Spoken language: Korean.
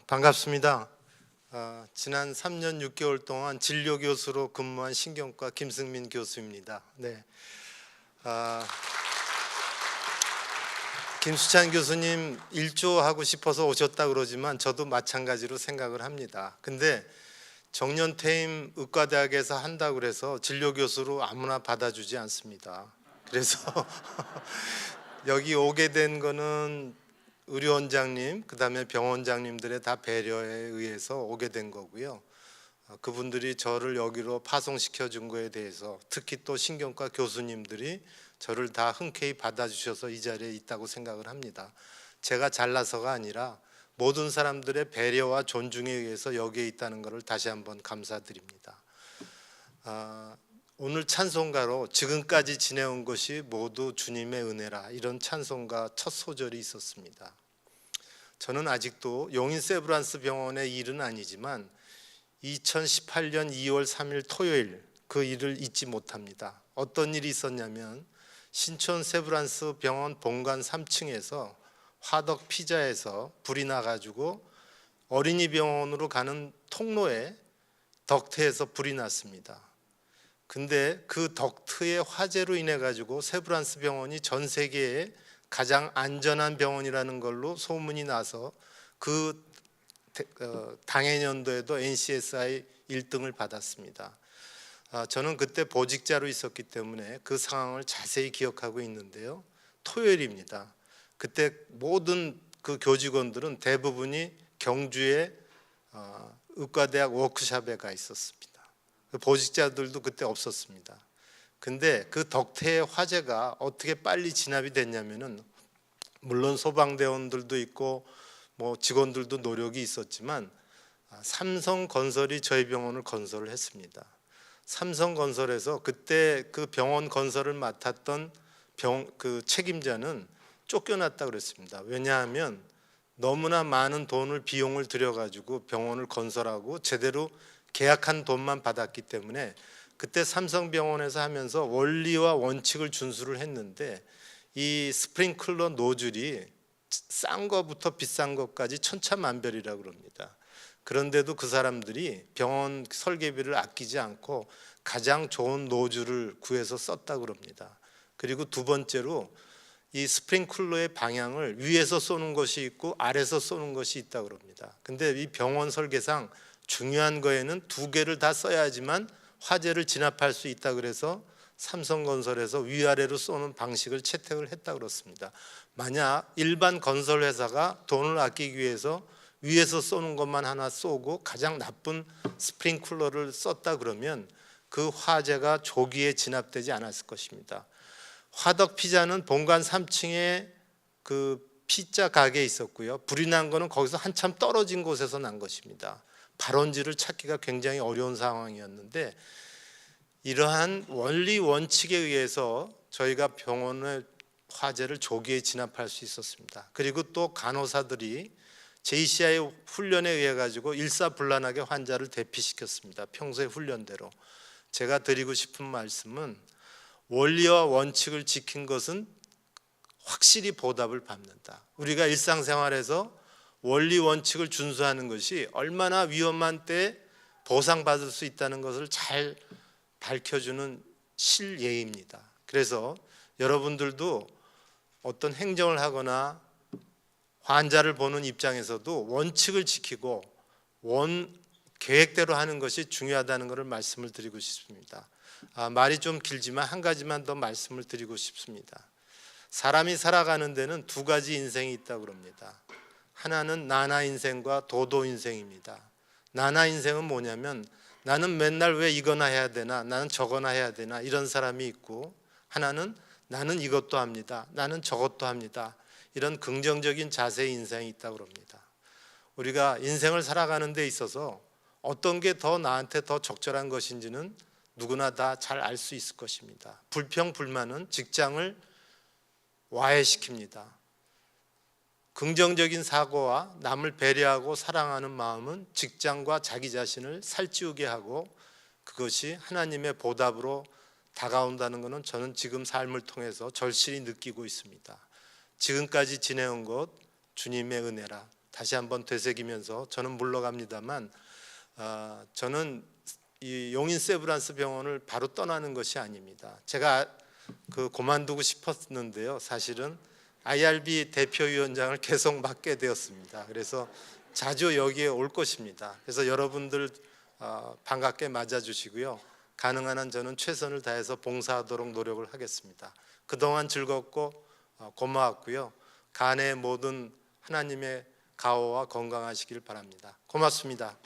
반갑습니다. 지난 3년 6개월 동안 진료교수로 근무한 신경과 김승민 교수입니다. 네. 김수찬 교수님 일조하고 싶어서 오셨다 그러지만 저도 마찬가지로 생각을 합니다. 근데 정년퇴임 의과대학에서 한다고 그래서 진료교수로 아무나 받아주지 않습니다. 그래서 여기 오게 된 거는 의료원장님, 그 다음에 병원장님들의 다 배려에 의해서 오게 된 거고요. 그분들이 저를 여기로 파송시켜 준 거에 대해서 특히 또 신경과 교수님들이 저를 다 흔쾌히 받아주셔서 이 자리에 있다고 생각을 합니다. 제가 잘나서가 아니라 모든 사람들의 배려와 존중에 의해서 여기에 있다는 것을 다시 한번 감사드립니다. 오늘 찬송가로 지금까지 지내온 것이 모두 주님의 은혜라, 이런 찬송가 첫 소절이 있었습니다. 저는 아직도 용인 세브란스 병원의 일은 아니지만 2018년 2월 3일 토요일 그 일을 잊지 못합니다. 어떤 일이 있었냐면 신촌 세브란스 병원 본관 3층에서 화덕 피자에서 불이 나가지고 어린이 병원으로 가는 통로에 덕트에서 불이 났습니다. 근데 그 덕트의 화재로 인해 가지고 세브란스 병원이 전 세계에 가장 안전한 병원이라는 걸로 소문이 나서 그 당해년도에도 NCSI 1등을 받았습니다. 저는 그때 보직자로 있었기 때문에 그 상황을 자세히 기억하고 있는데요. 토요일입니다. 그때 모든 그 교직원들은 대부분이 경주의 의과대학 워크숍에 가 있었습니다. 보직자들도 그때 없었습니다. 근데 그 덕태의 화재가 어떻게 빨리 진압이 됐냐면은, 물론 소방대원들도 있고 뭐 직원들도 노력이 있었지만 삼성건설이 저희 병원을 건설을 했습니다. 삼성건설에서 그때 그 병원 건설을 맡았던 그 책임자는 쫓겨났다 그랬습니다. 왜냐하면 너무나 많은 비용을 들여가지고 병원을 건설하고 제대로 계약한 돈만 받았기 때문에 그때 삼성병원에서 하면서 원리와 원칙을 준수를 했는데 이 스프링클러 노즐이 싼 거부터 비싼 것까지 천차만별이라고 그럽니다. 그런데도 그 사람들이 병원 설계비를 아끼지 않고 가장 좋은 노즐을 구해서 썼다고 그럽니다. 그리고 두 번째로 이 스프링클러의 방향을 위에서 쏘는 것이 있고 아래서 쏘는 것이 있다고 그럽니다. 근데 이 병원 설계상 중요한 거에는 두 개를 다 써야지만 화재를 진압할 수 있다 그래서 삼성건설에서 위아래로 쏘는 방식을 채택을 했다 그렇습니다. 만약 일반 건설 회사가 돈을 아끼기 위해서 위에서 쏘는 것만 하나 쏘고 가장 나쁜 스프링클러를 썼다 그러면 그 화재가 조기에 진압되지 않았을 것입니다. 화덕 피자는 본관 3층에 그 피자 가게에 있었고요. 불이 난 거는 거기서 한참 떨어진 곳에서 난 것입니다. 발원지를 찾기가 굉장히 어려운 상황이었는데 이러한 원리 원칙에 의해서 저희가 병원의 화재를 조기에 진압할 수 있었습니다. 그리고 또 간호사들이 JCI 훈련에 의해 가지고 일사불란하게 환자를 대피시켰습니다. 평소의 훈련대로. 제가 드리고 싶은 말씀은 원리와 원칙을 지킨 것은 확실히 보답을 받는다. 우리가 일상생활에서 원리 원칙을 준수하는 것이 얼마나 위험한 때에 보상받을 수 있다는 것을 잘 밝혀주는 실예입니다. 그래서 여러분들도 어떤 행정을 하거나 환자를 보는 입장에서도 원칙을 지키고 계획대로 하는 것이 중요하다는 것을 말씀을 드리고 싶습니다. 말이 좀 길지만 한 가지만 더 말씀을 드리고 싶습니다. 사람이 살아가는 데는 두 가지 인생이 있다고 합니다. 하나는 나나 인생과 도도 인생입니다. 나나 인생은 뭐냐면 나는 맨날 왜 이거나 해야 되나, 나는 저거나 해야 되나, 이런 사람이 있고, 하나는 나는 이것도 합니다, 나는 저것도 합니다, 이런 긍정적인 자세의 인생이 있다고 합니다. 우리가 인생을 살아가는 데 있어서 어떤 게 더 나한테 더 적절한 것인지는 누구나 다 잘 알 수 있을 것입니다. 불평, 불만은 직장을 와해시킵니다. 긍정적인 사고와 남을 배려하고 사랑하는 마음은 직장과 자기 자신을 살찌우게 하고 그것이 하나님의 보답으로 다가온다는 것은 저는 지금 삶을 통해서 절실히 느끼고 있습니다. 지금까지 지내온 것 주님의 은혜라. 다시 한번 되새기면서 저는 물러갑니다만 저는 이 용인 세브란스 병원을 바로 떠나는 것이 아닙니다. 제가 그만두고 싶었는데요. 사실은 IRB 대표위원장을 계속 맡게 되었습니다. 그래서 자주 여기에 올 것입니다. 그래서 여러분들 반갑게 맞아주시고요. 가능한 한 저는 최선을 다해서 봉사하도록 노력을 하겠습니다. 그동안 즐겁고 고마웠고요. 간의 모든 하나님의 가호와 건강하시길 바랍니다. 고맙습니다.